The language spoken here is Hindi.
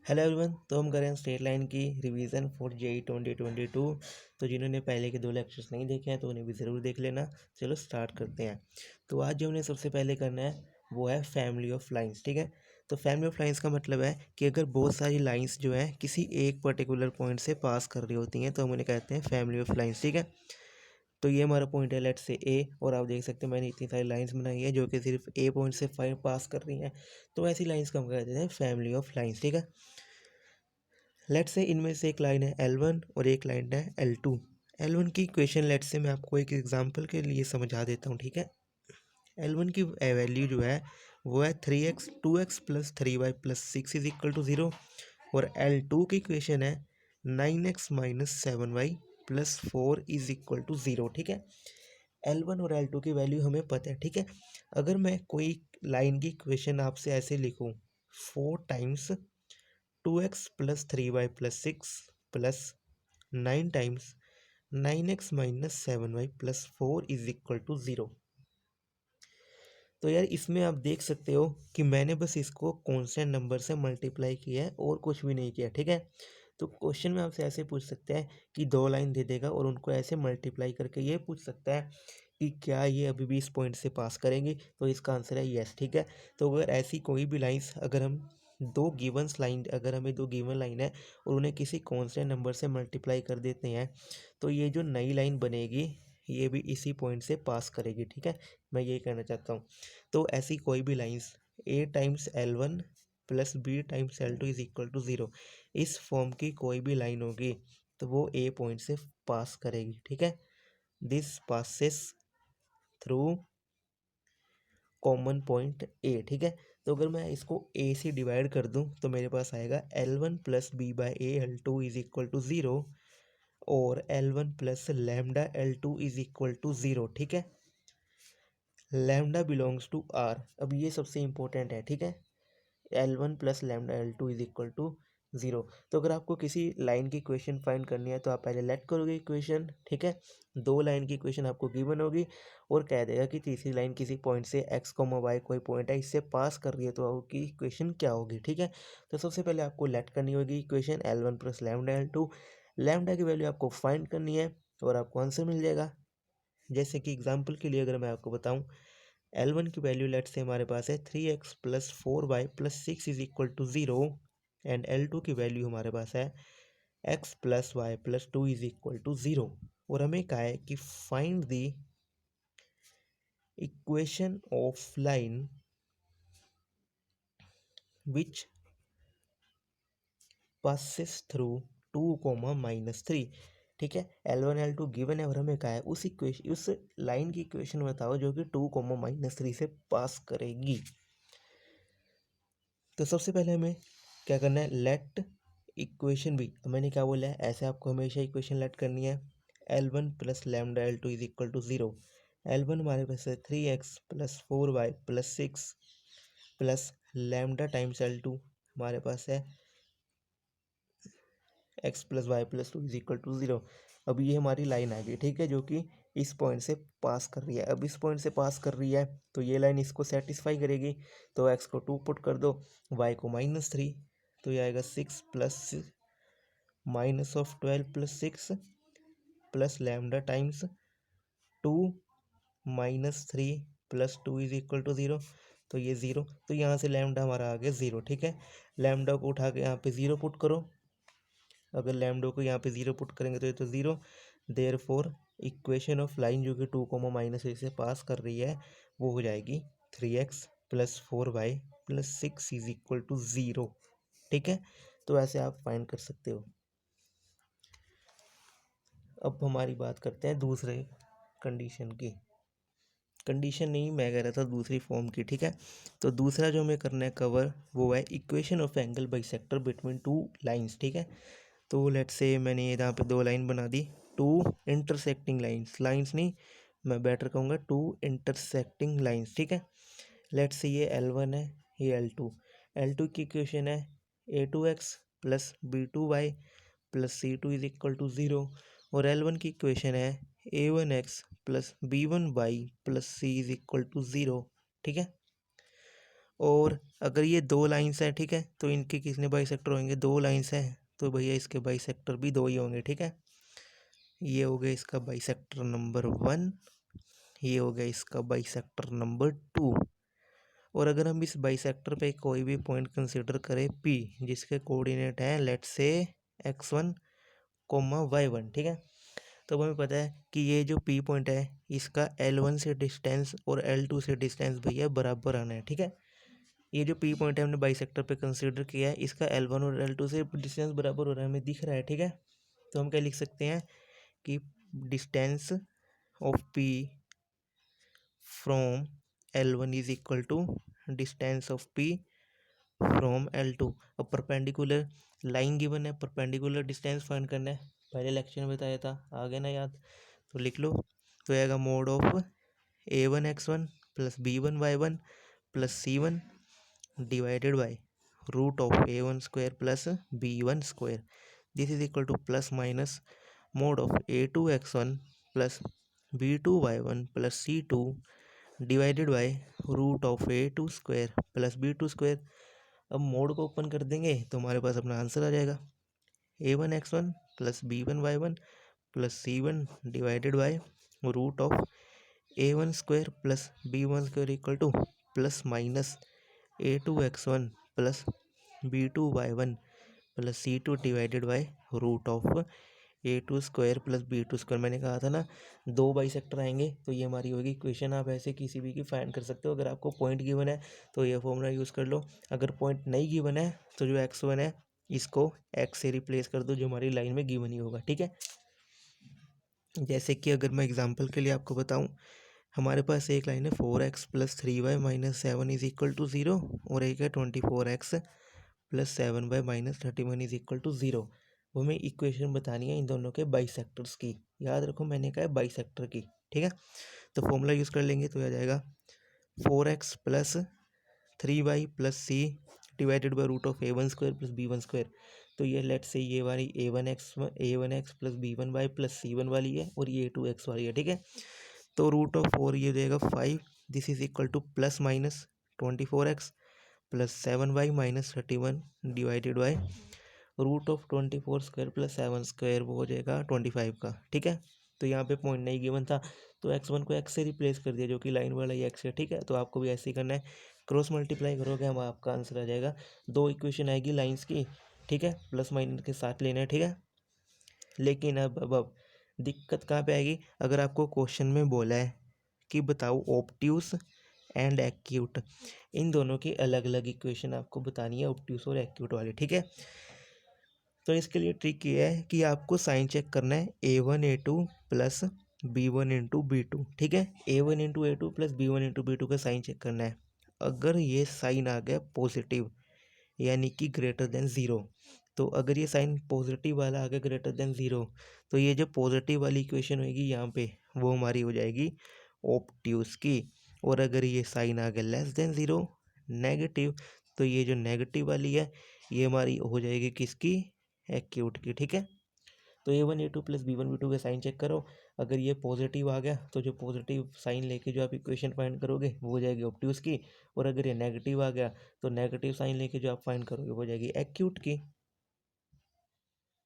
Hello everyone. तो हम करें स्ट्रेट लाइन की रिवीजन फॉर जेई 2022। तो जिन्होंने पहले के 2 लेक्चर्स नहीं देखे हैं तो उन्हें भी ज़रूर देख लेना। चलो स्टार्ट करते हैं। तो आज जो हमने सबसे पहले करना है वो है फैमिली ऑफ लाइंस। ठीक है। तो फैमिली ऑफ लाइंस का मतलब है कि अगर बहुत सारी लाइंस जो है किसी एक पर्टिकुलर पॉइंट से पास कर रही होती हैं तो हम उन्हें कहते हैं फैमिली ऑफ लाइंस। ठीक है। तो ये हमारा पॉइंट है लेट से ए, और आप देख सकते हैं मैंने इतनी सारी लाइंस बनाई है जो कि सिर्फ ए पॉइंट से पास कर रही हैं। तो ऐसी लाइंस को हम कहते हैं फैमिली ऑफ लाइंस। ठीक है। लेट्स से इनमें से एक लाइन है L1 और एक लाइन है L2। L1 की इक्वेशन लेट्स से मैं आपको एक एग्जांपल के लिए समझा देता हूँ। ठीक है। L1 की वैल्यू जो है वो है 3x 2x plus 3y plus 6 is equal to 0। और L2 की इक्वेशन है 9x minus 7y plus 4 is equal to 0। ठीक है। L1 और L2 की वैल्यू हमें पता है। ठीक है। अगर मैं कोई लाइन की इक्वेशन आपसे ऐसे लिखूँ 4 times 2x plus 3y plus 6 plus 9 times 9x minus 7y plus 4 is equal to 0। तो यार इसमें आप देख सकते हो कि मैंने बस इसको कांस्टेंट नंबर से मल्टीप्लाई किया है और कुछ भी नहीं किया। ठीक है। तो क्वेश्चन में आपसे ऐसे पूछ सकते हैं कि 2 लाइन दे देगा और उनको ऐसे मल्टीप्लाई करके ये पूछ सकता है कि क्या ये अभी भी इस पॉइंट से पास करेंगी। तो इसका आंसर है यस। ठीक है। तो अगर ऐसी कोई भी लाइंस अगर हम अगर हमें 2 गिवन लाइन है और उन्हें किसी कांस्टेंट नंबर से मल्टीप्लाई कर देते हैं तो ये जो नई लाइन बनेगी ये भी इसी पॉइंट से पास करेगी। ठीक है। मैं यही कहना चाहता हूँ। तो ऐसी कोई भी lines a times L1 plus b times L2 is equal to 0, इस फॉर्म की कोई भी लाइन होगी तो वो a पॉइंट से पास करेगी। ठीक है। This passes through common point a। ठीक है। तो अगर मैं इसको a से डिवाइड कर दूं तो मेरे पास आएगा L1 plus B by A L2 is equal to 0 और L1 plus lambda L2 is equal to 0। ठीक है। Lambda belongs to R. अब ये सबसे इंपॉर्टेंट है। ठीक है। L1 plus lambda L2 is equal to 0। तो अगर आपको किसी लाइन की इक्वेशन फाइंड करनी है तो आप पहले लेट करोगे इक्वेशन। ठीक है। 2 लाइन की इक्वेशन आपको गिवन होगी और कह देगा कि तीसरी लाइन किसी पॉइंट से x, y कोई पॉइंट है इससे पास कर रही है तो आपकी इक्वेशन क्या होगी। ठीक है। तो सबसे पहले आपको लेट करनी होगी equation L1 plus lambda L2। Lambda की वैल्यू आपको फाइंड करनी है और आपको आंसर मिल जाएगा। जैसे कि एग्जाम्पल के लिए अगर मैं आपको बताऊं L1 की वैल्यू लेट से हमारे पास है 3x plus 4y plus 6 is equal to 0 and L2 की वैल्यू हमारे पास है x plus Y plus 2 is equal to 0। और हमें कहा है कि find the equation of line which passes through 2, -3। ठीक है। L1 L2 गिवन है और हमें कहा है उस लाइन की इक्वेशन बताओ जो कि 2, -3 से पास करेगी। तो सबसे पहले हमें क्या करना है, लेट इक्वेशन भी मैंने क्या बोला है ऐसे आपको हमेशा इक्वेशन लेट करनी है। L1 plus lambda L2 is equal to 0। L1 हमारे पास है 3x plus 4y plus 6 plus lambda times L2 हमारे पास है x plus Y plus 2 is equal to 0। अब ये हमारी लाइन आ गई। ठीक है। जो कि इस पॉइंट से पास कर रही है। अब इस पॉइंट से पास कर रही है तो ये लाइन इसको सेटिस्फाई करेगी। तो x को 2 पुट कर दो, y को -3, तो ये आएगा 6 plus minus of 12 plus 6 plus lambda times 2 -3 plus 2 is equal to 0। तो ये 0, तो यहाँ से लैम्डा हमारा आ गया 0। ठीक है। लैम्डा को उठा के यहाँ पे 0 पुट करो। अगर लैम्डा को यहाँ पे 0 पुट करेंगे तो ये तो 0। Therefore equation of line जो कि 2, -3 से पास कर रही है वो हो जाएगी 3x plus 4y plus 6 is equal to 0। ठीक है। तो ऐसे आप फाइंड कर सकते हो। अब हमारी बात करते हैं दूसरे कंडीशन की। कंडीशन नहीं, मैं कह रहा था दूसरी फॉर्म की। ठीक है। तो दूसरा जो हमें करना है कवर वो है equation of angle bisector between 2 lines. ठीक है। तो लेट्स से मैंने यहाँ पे 2 लाइन बना दी, 2 इंटरसेक्टिंग लाइंस नहीं, मैं बेटर कहूँगा 2 इंटरसेक्टिंग लाइंस। ठीक है। लेट्स से ये L1 है, ये L2 की इक्वेशन है a2x plus b2y plus c2 is equal to 0 और L1 की इक्वेशन है a1x plus b1y plus c is equal to 0। ठीक है। और अगर ये दो लाइन्स हैं, ठीक है, तो इनके कितने बाइसेक्टर होंगे, दो लाइन्स हैं तो भैया इसके बाइसेक्टर भी दो ही होंगे, ठीक है। ये हो गया इसका बाइसेक्टर नंबर 1, ये हो गया इसका बाइसेक्टर नंबर 2। और अगर हम इस बाइसेक्टर पे कोई भी पॉइंट कंसिडर करें P, जिसके कोऑर्डिनेट हैं लेट्स से x1, y1, ठीक है, तो अब हमें पता है कि ये जो P पॉइंट है इसका L1 से डिस्टेंस और L2 से डिस्टेंस भैया बराबर आना है, ठीक है। ये जो P पॉइंट है हमने बाइसेक्टर पे कंसिडर किया है, इसका L1 और L2 से डिस्टेंस बराबर हो रहा है, हमें दिख रहा है, ठीक है। तो हम क्या लिख सकते हैं कि distance of P from L1 is equal to distance of P from L2। अब परपेंडिकुलर लाइन गिवन है, परपेंडिकुलर डिस्टेंस फाइंड करना है, पहले लेक्चर में बताया था, आ गया ना याद, तो लिख लो। तो आएगा mod of a1x1 plus b1y1 plus c1 divided by root of a1 square plus b1 square, this is equal to plus minus mod of a2x1 plus b2y1 plus c2 divided by root of a2 square plus b2 square. अब मोड को ओपन कर देंगे तो हमारे पास अपना आंसर आ जाएगा, a1x1 plus b1y1 plus c1 divided by root of a1 square plus b1 square equal to plus minus a2x1 plus b2y1 plus c2 divided by root of a2 square plus b2 square. मैंने कहा था ना दो बाइसेक्टर आएंगे तो ये हमारी होगी इक्वेशन। आप ऐसे किसी भी की फाइंड कर सकते हो। अगर आपको पॉइंट गिवन है तो ये फॉर्मूला यूज़ कर लो, अगर पॉइंट नहीं गिवन है तो जो x1 है इसको x से रिप्लेस कर दो जो हमारी लाइन में गिवन ही होगा, ठीक है। जैसे कि अगर मैं एग्जांपल के लिए आपको बताऊं, हमारे पास एक लाइन है 4x plus 3y minus 7 is equal to 0 और एक है 24x plus 7y minus 31 is equal to 0। वो हमें इक्वेशन बतानी है इन दोनों के बाइसेक्टर्स की। याद रखो मैंने कहा है बाइसेक्टर की, ठीक है। तो फॉर्मूला यूज़ कर लेंगे तो आ जाएगा 4x plus 3y plus C divided by root of a1 square plus b1 square. तो ये लेट से ये वाली a1x plus b1y plus c1 वाली है और ये a2x वाली है, ठीक है। तो रूट ऑफ 4 ये देगा 5, this is equal to plus minus 24x plus 7y minus 31 divided by root of 24 square plus 7 square, वो हो जाएगा 25 का, ठीक है। तो यहाँ पे पॉइंट नहीं गिवन था तो x1 को x से रिप्लेस कर दिया जो कि लाइन वाला ही x है, ठीक है। तो आपको भी ऐसे ही करना है, क्रॉस मल्टीप्लाई करोगे हम आपका आंसर आ जाएगा। दो इक्वेशन आएगी लाइंस की, ठीक है, प्लस माइनस के साथ लेना है, ठीक है। लेकिन अब दिक्कत कहाँ पे आएगी, अगर आपको क्वेश्चन में बोला है कि बताओ ऑब्ट्यूस एंड एक्यूट, इन दोनों की अलग अलग इक्वेशन आपको बतानी है, ऑब्ट्यूस और एक्यूट वाली, ठीक है। तो इसके लिए ट्रिक ये है कि आपको साइन चेक करना है a1 a2 plus b1 into b2, ठीक है। a1 into a2 plus b1 into b2 का साइन चेक करना है। अगर ये साइन आ गया पॉजिटिव यानी कि ग्रेटर देन ज़ीरो, तो अगर ये साइन पॉजिटिव वाला आ गया ग्रेटर देन ज़ीरो तो ये जो पॉजिटिव वाली इक्वेशन होगी यहाँ पे वो हमारी हो जाएगी ऑब्ट्यूस की। और अगर ये साइन आ गया लेस देन ज़ीरो नेगेटिव, तो ये जो नेगेटिव वाली है ये हमारी हो जाएगी किसकी, एक्यूट की, ठीक है। तो a1 a2 plus b1 b2 का साइन चेक करो, अगर ये पॉजिटिव आ गया तो जो पॉजिटिव साइन लेके जो आप इक्वेशन फाइंड करोगे वो हो जाएगी ऑब्ट्यूस की, और अगर ये नेगेटिव आ गया तो नेगेटिव साइन लेके जो आप फाइंड करोगे वो हो जाएगी एक्यूट की।